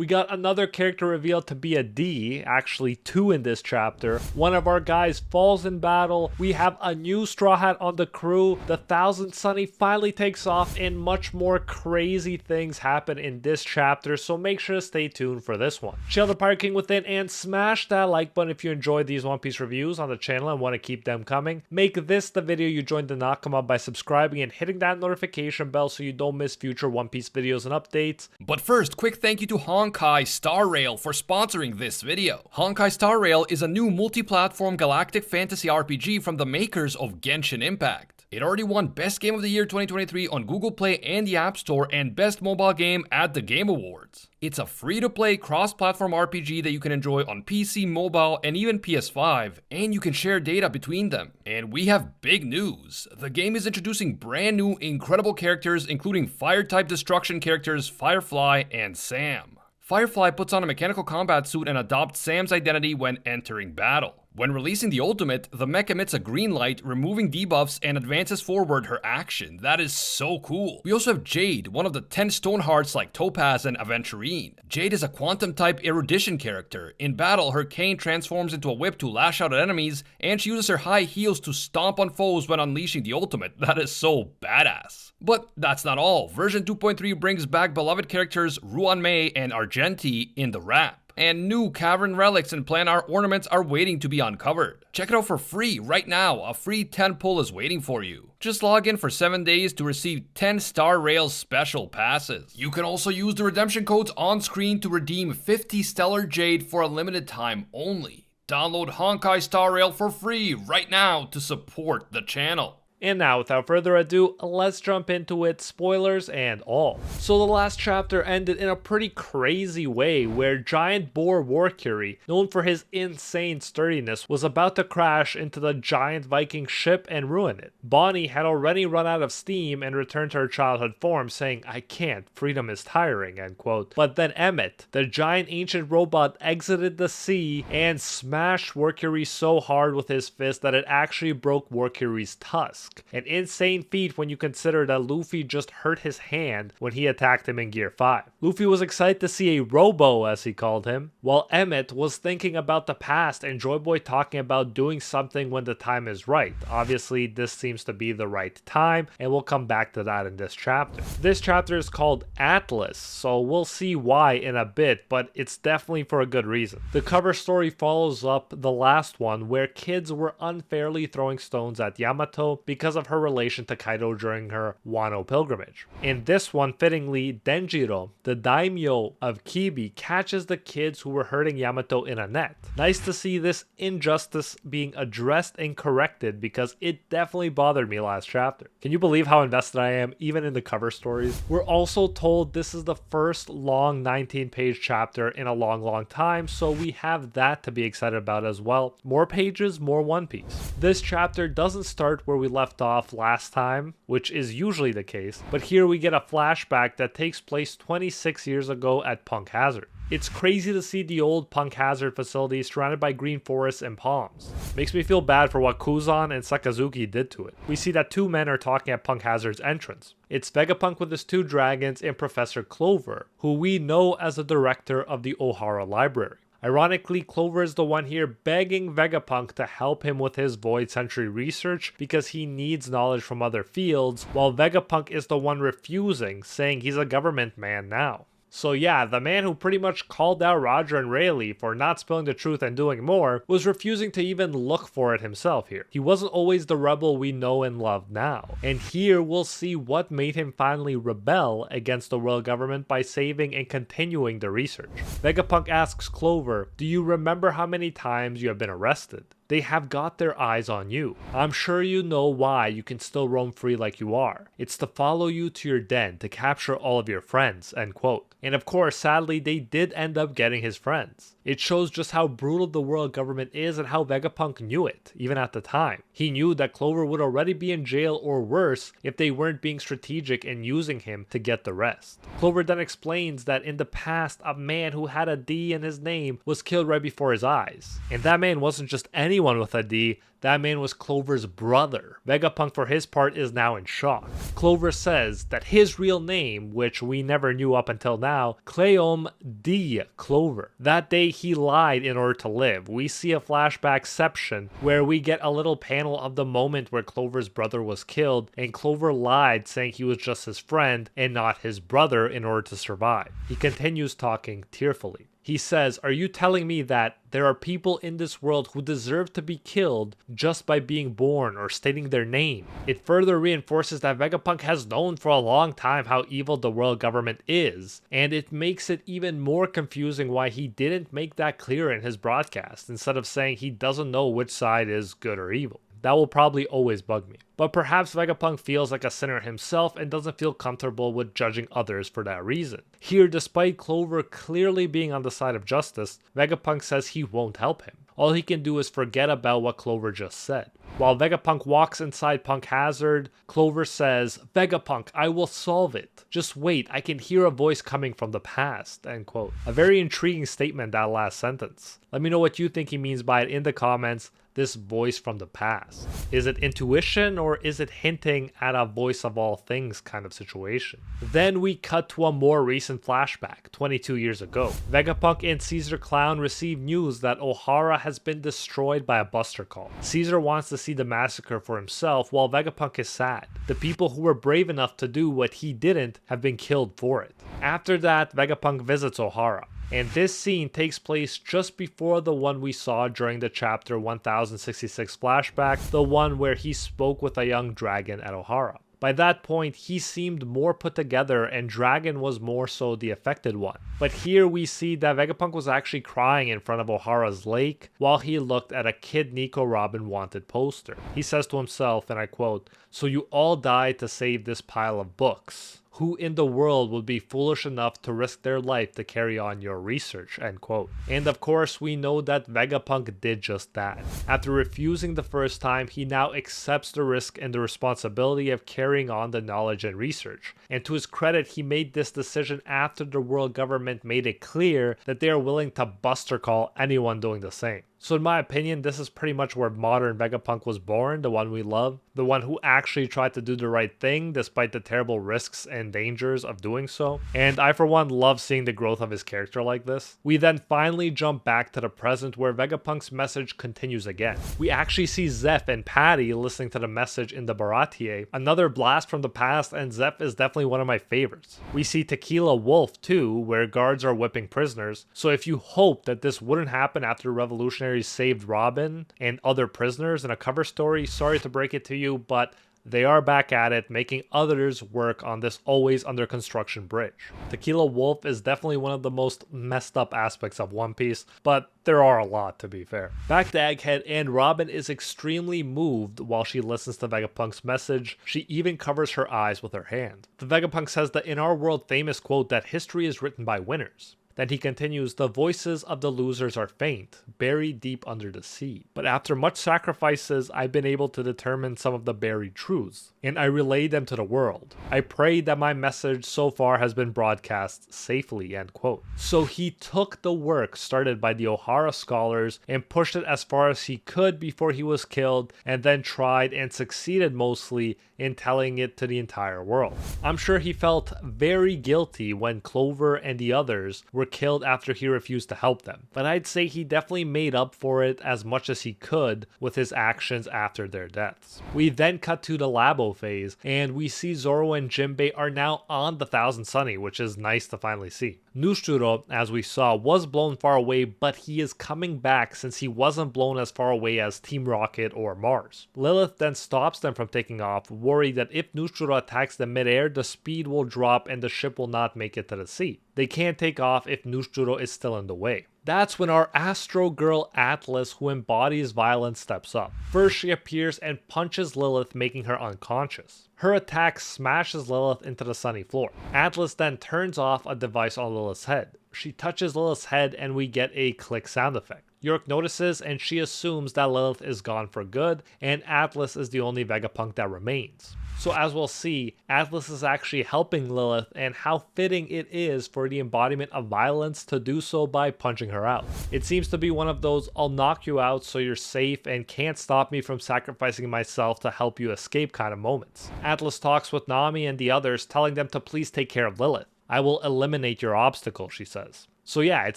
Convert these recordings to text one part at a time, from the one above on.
We got another character revealed to be a D, actually 2 in this chapter. One of our guys falls in battle. We have a new Straw Hat on the crew. The Thousand Sunny finally takes off, and much more crazy things happen in this chapter, so make sure to stay tuned for this one. Chill the Pirate King within and smash that like button if you enjoyed these One Piece reviews on the channel and want to keep them coming. Make this the video you join the Nakama by subscribing and hitting that notification bell so you don't miss future One Piece videos and updates. But first, quick thank you to Honkai Star Rail for sponsoring this video. Honkai Star Rail is a new multi-platform galactic fantasy RPG from the makers of Genshin Impact. It already won Best Game of the Year 2023 on Google Play and the App Store and Best Mobile Game at the Game Awards. It's a free-to-play cross-platform RPG that you can enjoy on PC, mobile, and even PS5, and you can share data between them. And we have big news. The game is introducing brand new incredible characters, including Fire-type destruction characters Firefly and Sam. Firefly puts on a mechanical combat suit and adopts Sam's identity when entering battle. When releasing the ultimate, the mech emits a green light, removing debuffs and advances forward her action. That is so cool. We also have Jade, one of the 10 stone hearts like Topaz and Aventurine. Jade is a quantum-type erudition character. In battle, her cane transforms into a whip to lash out at enemies, and she uses her high heels to stomp on foes when unleashing the ultimate. That is so badass. But that's not all. Version 2.3 brings back beloved characters Ruan Mei and Argenti in the wrap. And new cavern relics and planar ornaments are waiting to be uncovered. Check it out for free right now. A free 10 pull is waiting for you. Just log in for 7 days to receive 10 Star Rail special passes. You can also use the redemption codes on screen to redeem 50 Stellar Jade for a limited time only. Download Honkai Star Rail for free right now to support the channel. And now, without further ado, let's jump into it, spoilers and all. So the last chapter ended in a pretty crazy way, where Giant Boar Warcury, known for his insane sturdiness, was about to crash into the giant Viking ship and ruin it. Bonnie had already run out of steam and returned to her childhood form, saying, "I can't, freedom is tiring," end quote. But then Emmet, the giant ancient robot, exited the sea and smashed Warcury so hard with his fist that it actually broke Warcury's tusk. An insane feat when you consider that Luffy just hurt his hand when he attacked him in Gear 5. Luffy was excited to see a Robo, as he called him, while Emmet was thinking about the past and Joy Boy talking about doing something when the time is right. Obviously, this seems to be the right time, and we'll come back to that in this chapter. This chapter is called Atlas, so we'll see why in a bit, but it's definitely for a good reason. The cover story follows up the last one, where kids were unfairly throwing stones at Yamato because of her relation to Kaido during her Wano pilgrimage. In this one, fittingly, Denjiro, the daimyo of Kibi, catches the kids who were hurting Yamato in a net. Nice to see this injustice being addressed and corrected, because it definitely bothered me last chapter. Can you believe how invested I am, even in the cover stories? We're also told this is the first long 19-page chapter in a long time, so we have that to be excited about as well. More pages, more One Piece. This chapter doesn't start where we left off last time, which is usually the case, but here we get a flashback that takes place 26 years ago at Punk Hazard. It's crazy to see the old Punk Hazard facility surrounded by green forests and palms. Makes me feel bad for what Kuzan and Sakazuki did to it. We see that 2 men are talking at Punk Hazard's entrance. It's Vegapunk with his 2 dragons and Professor Clover, who we know as the director of the Ohara Library. Ironically, Clover is the one here begging Vegapunk to help him with his Void Century research because he needs knowledge from other fields, while Vegapunk is the one refusing, saying he's a government man now. So yeah, the man who pretty much called out Roger and Rayleigh for not spilling the truth and doing more was refusing to even look for it himself here. He wasn't always the rebel we know and love now. And here we'll see what made him finally rebel against the world government by saving and continuing the research. Vegapunk asks Clover, "Do you remember how many times you have been arrested? They have got their eyes on you. I'm sure you know why you can still roam free like you are. It's to follow you to your den to capture all of your friends," end quote. And of course, sadly, they did end up getting his friends. It shows just how brutal the world government is and how Vegapunk knew it, even at the time. He knew that Clover would already be in jail or worse if they weren't being strategic and using him to get the rest. Clover then explains that in the past, a man who had a D in his name was killed right before his eyes. And that man wasn't just anyone anyone with a D, that man was Clover's brother. Vegapunk, for his part, is now in shock. Clover says that his real name, which we never knew up until now, Gol D Clover. That day he lied in order to live. We see a flashback section where we get a little panel of the moment where Clover's brother was killed, and Clover lied saying he was just his friend and not his brother in order to survive. He continues talking tearfully. He says, "Are you telling me that there are people in this world who deserve to be killed just by being born or stating their name?" It further reinforces that Vegapunk has known for a long time how evil the world government is, and it makes it even more confusing why he didn't make that clear in his broadcast, instead of saying he doesn't know which side is good or evil. That will probably always bug me. But perhaps Vegapunk feels like a sinner himself and doesn't feel comfortable with judging others for that reason. Here, despite Clover clearly being on the side of justice, Vegapunk says he won't help him. All he can do is forget about what Clover just said. While Vegapunk walks inside Punk Hazard, Clover says, "Vegapunk, I will solve it. Just wait, I can hear a voice coming from the past," end quote. A very intriguing statement, that last sentence. Let me know what you think he means by it in the comments. This voice from the past. Is it intuition, or is it hinting at a voice of all things kind of situation? Then we cut to a more recent flashback, 22 years ago. Vegapunk and Caesar Clown receive news that Ohara has been destroyed by a buster call. Caesar wants to see the massacre for himself, while Vegapunk is sad. The people who were brave enough to do what he didn't have been killed for it. After that, Vegapunk visits Ohara. And this scene takes place just before the one we saw during the chapter 1066 flashback, the one where he spoke with a young dragon at Ohara. By that point, he seemed more put together and Dragon was more so the affected one. But here we see that Vegapunk was actually crying in front of Ohara's lake while he looked at a Kid Nico Robin wanted poster. He says to himself, and I quote, "So you all died to save this pile of books. Who in the world would be foolish enough to risk their life to carry on your research?" End quote. And of course, we know that Vegapunk did just that. After refusing the first time, he now accepts the risk and the responsibility of carrying on the knowledge and research. And to his credit, he made this decision after the world government made it clear that they are willing to buster call anyone doing the same. So in my opinion, this is pretty much where modern Vegapunk was born, the one we love, the one who actually tried to do the right thing despite the terrible risks and dangers of doing so. And I for one love seeing the growth of his character like this. We then finally jump back to the present where Vegapunk's message continues again. We actually see Zeph and Patty listening to the message in the Baratie, another blast from the past, and Zeph is definitely one of my favorites. We see Tequila Wolf too, where guards are whipping prisoners, so if you hope that this wouldn't happen after the revolutionary saved Robin and other prisoners in a cover story, sorry to break it to you, but they are back at it, making others work on this always under construction bridge. Tequila Wolf is definitely one of the most messed up aspects of One Piece, but there are a lot, to be fair. Back to Egghead, and Robin is extremely moved while she listens to Vegapunk's message. She even covers her eyes with her hand. The Vegapunk says the in our world famous quote that history is written by winners. Then he continues, "The voices of the losers are faint, buried deep under the sea. But after much sacrifices, I've been able to determine some of the buried truths, and I relay them to the world. I pray that my message so far has been broadcast safely," end quote. So he took the work started by the Ohara scholars and pushed it as far as he could before he was killed, and then tried and succeeded mostly in telling it to the entire world. I'm sure he felt very guilty when Clover and the others were killed after he refused to help them, but I'd say he definitely made up for it as much as he could with his actions after their deaths. We then cut to the Labo phase, and we see Zoro and Jinbei are now on the Thousand Sunny, which is nice to finally see. Nushiro, as we saw, was blown far away, but he is coming back since he wasn't blown as far away as Team Rocket or Mars. Lilith then stops them from taking off, worried that if Nushiro attacks them midair, the speed will drop and the ship will not make it to the sea. They can't take off if Nushiro is still in the way. That's when our Astro Girl Atlas, who embodies violence, steps up. First, she appears and punches Lilith, making her unconscious. Her attack smashes Lilith into the sunny floor. Atlas then turns off a device on Lilith's head. She touches Lilith's head and we get a click sound effect. York notices and she assumes that Lilith is gone for good, and Atlas is the only Vegapunk that remains. So as we'll see, Atlas is actually helping Lilith, and how fitting it is for the embodiment of violence to do so by punching her out. It seems to be one of those "I'll knock you out so you're safe and can't stop me from sacrificing myself to help you escape" kind of moments. Atlas talks with Nami and the others, telling them to please take care of Lilith. "I will eliminate your obstacle," she says. So yeah, it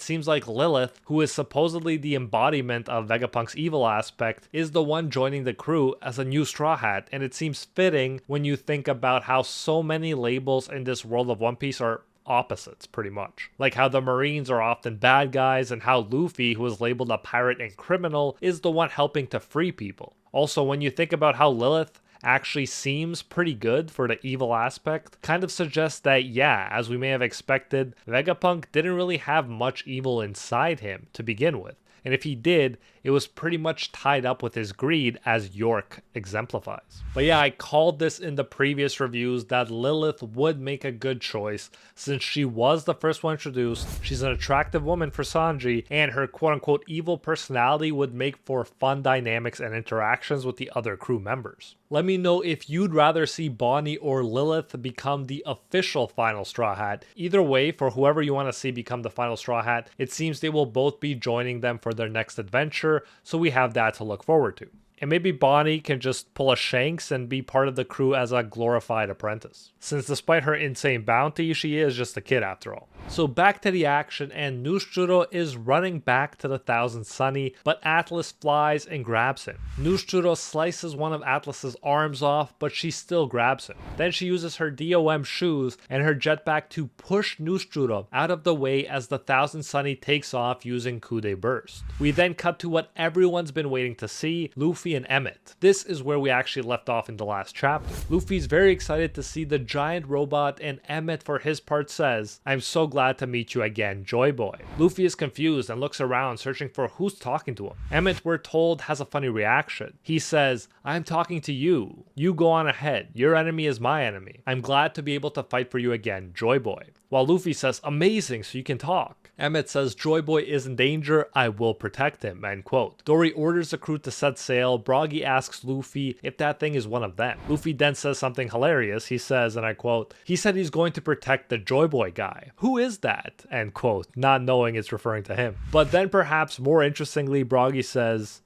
seems like Lilith, who is supposedly the embodiment of Vegapunk's evil aspect, is the one joining the crew as a new Straw Hat, and it seems fitting when you think about how so many labels in this world of One Piece are opposites, pretty much. Like how the Marines are often bad guys, and how Luffy, who is labeled a pirate and criminal, is the one helping to free people. Also, when you think about how Lilith actually seems pretty good for the evil aspect, kind of suggests that, yeah, as we may have expected, Vegapunk didn't really have much evil inside him to begin with. And if he did, it was pretty much tied up with his greed, as York exemplifies. But yeah, I called this in the previous reviews that Lilith would make a good choice since she was the first one introduced, she's an attractive woman for Sanji, and her quote-unquote evil personality would make for fun dynamics and interactions with the other crew members. Let me know if you'd rather see Bonnie or Lilith become the official final Straw Hat. Either way, for whoever you want to see become the final Straw Hat, it seems they will both be joining them for their next adventure, so we have that to look forward to. And maybe Bonnie can just pull a Shanks and be part of the crew as a glorified apprentice, since despite her insane bounty, she is just a kid after all. So back to the action, and Noosjuro is running back to the Thousand Sunny, but Atlas flies and grabs him. Noosjuro slices one of Atlas's arms off, but she still grabs him. Then she uses her DOM shoes and her jetpack to push Noosjuro out of the way as the Thousand Sunny takes off using Kude Burst. We then cut to what everyone's been waiting to see, Luffy and Emmett. This is where we actually left off in the last chapter. Luffy's very excited to see the giant robot, and Emmett for his part says, "I'm so glad to meet you again, Joy Boy." Luffy is confused and looks around searching for who's talking to him. Emmett, we're told, has a funny reaction. He says, "I'm talking to you. You go on ahead. Your enemy is my enemy. I'm glad to be able to fight for you again, Joy Boy." While Luffy says, "Amazing, so you can talk." Emmett says, "Joy Boy is in danger. I will protect him," end quote. Dory orders the crew to set sail. Broggy asks Luffy if that thing is one of them. Luffy then says something hilarious. He says, and I quote, "He said he's going to protect the Joy Boy guy. Who is that?" End quote, not knowing it's referring to him. But then perhaps more interestingly, Broggy says,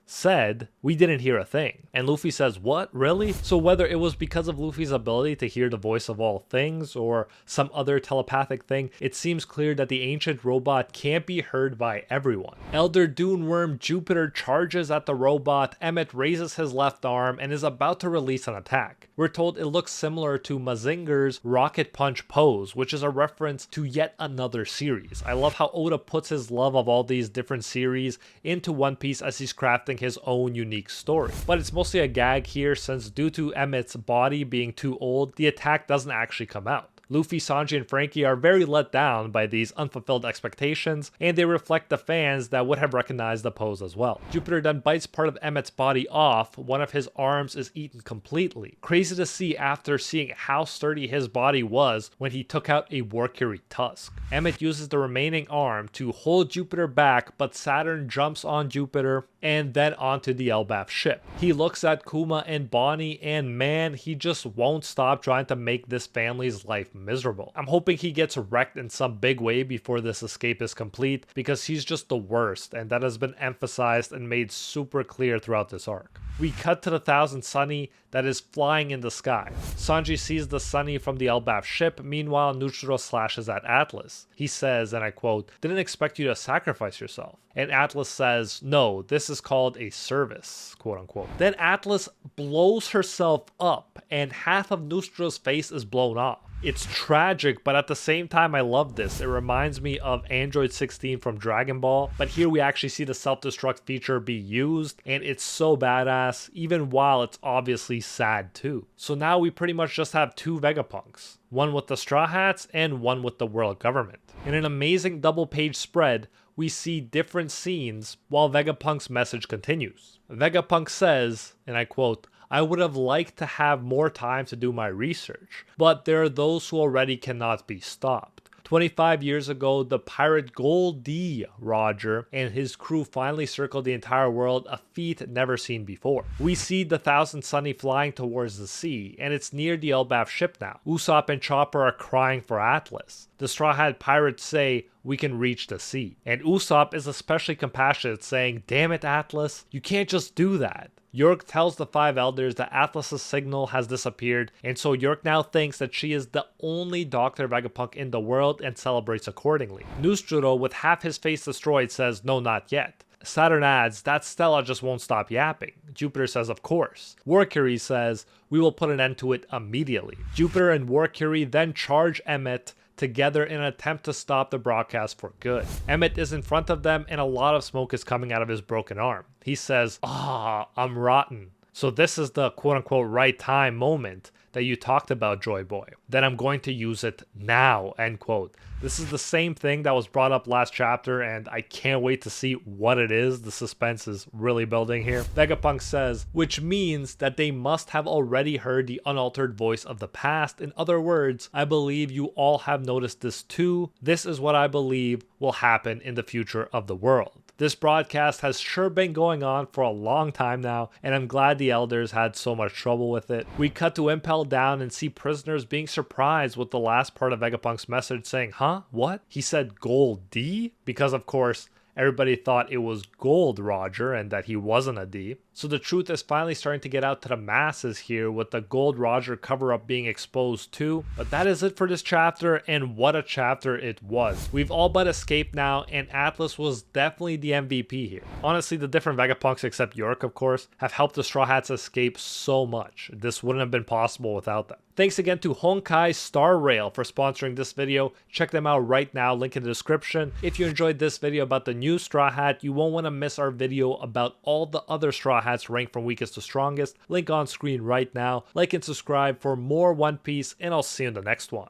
"We didn't hear a thing." And Luffy says, "What? Really?" So whether it was because of Luffy's ability to hear the voice of all things or some other telepathic thing, it seems clear that the ancient robot can't be heard by everyone. Elder Dune Worm Jupiter charges at the robot. Emmett raises his left arm and is about to release an attack. We're told it looks similar to Mazinger's Rocket Punch pose, which is a reference to yet another series. I love how Oda puts his love of all these different series into One Piece as he's crafting his own unique story. But it's mostly a gag here, since due to Emmett's body being too old, the attack doesn't actually come out. Luffy, Sanji, and Frankie are very let down by these unfulfilled expectations, and they reflect the fans that would have recognized the pose as well. Jupiter then bites part of Emmett's body off. One of his arms is eaten completely. Crazy to see after seeing how sturdy his body was when he took out a Warcury tusk. Emmett uses the remaining arm to hold Jupiter back, but Saturn jumps on Jupiter and then onto the Elbaf ship. He looks at Kuma and Bonnie, and man, he just won't stop trying to make this family's life miserable. I'm hoping he gets wrecked in some big way before this escape is complete, because he's just the worst, and that has been emphasized and made super clear throughout this arc. We cut to the Thousand Sunny that is flying in the sky. Sanji sees the Sunny from the Elbaf ship. Meanwhile, Noosjuro slashes at Atlas. He says, and I quote, "Didn't expect you to sacrifice yourself." And Atlas says, "No, this is called a service," quote unquote. Then Atlas blows herself up, and half of Noosjuro's face is blown off. It's tragic, but at the same time, I love this. It reminds me of Android 16 from Dragon Ball, but here we actually see the self-destruct feature be used, and it's so badass, even while it's obviously sad too. So now we pretty much just have two Vegapunks, one with the Straw Hats and one with the world government. In an amazing double-page spread, we see different scenes while Vegapunk's message continues. Vegapunk says, and I quote, "I would have liked to have more time to do my research, but there are those who already cannot be stopped. 25 years ago, the pirate Gol D, Roger, and his crew finally circled the entire world, a feat never seen before. We see the Thousand Sunny flying towards the sea, and it's near the Elbaf ship now. Usopp and Chopper are crying for Atlas. The Straw Hat pirates say, "We can reach the sea." And Usopp is especially compassionate, saying, "Damn it, Atlas, you can't just do that." York tells the 5 elders that Atlas's signal has disappeared, and so York now thinks that she is the only Dr. Vegapunk in the world and celebrates accordingly. Noosjuro, with half his face destroyed, says, "No, not yet." Saturn adds, "That Stella just won't stop yapping." Jupiter says, "Of course." Warcury says, "We will put an end to it immediately." Jupiter and Warcury then charge Emmet together in an attempt to stop the broadcast for good. Emmet is in front of them and a lot of smoke is coming out of his broken arm. He says, I'm rotten." So this is the quote-unquote right time moment that you talked about, Joy Boy. Then I'm going to use it now, end quote. This is the same thing that was brought up last chapter, and I can't wait to see what it is. The suspense is really building here. Vegapunk says, "Which means that they must have already heard the unaltered voice of the past. In other words, I believe you all have noticed this too. This is what I believe will happen in the future of the world." This broadcast has sure been going on for a long time now, and I'm glad the elders had so much trouble with it. We cut to Impel Down and see prisoners being surprised with the last part of Vegapunk's message saying, "Huh? What? He said Gol D?" Because of course, everybody thought it was Gold Roger and that he wasn't a D. So the truth is finally starting to get out to the masses here with the Gold Roger cover-up being exposed too. But that is it for this chapter, and what a chapter it was. We've all but escaped now, and Atlas was definitely the MVP here. Honestly, the different Vegapunks, except York of course, have helped the Straw Hats escape so much. This wouldn't have been possible without them. Thanks again to Honkai Star Rail for sponsoring this video. Check them out right now, link in the description. If you enjoyed this video about the new Straw Hat, you won't want to miss our video about all the other Straw Hats ranked from weakest to strongest. Link on screen right now. Like and subscribe for more One Piece, and I'll see you in the next one.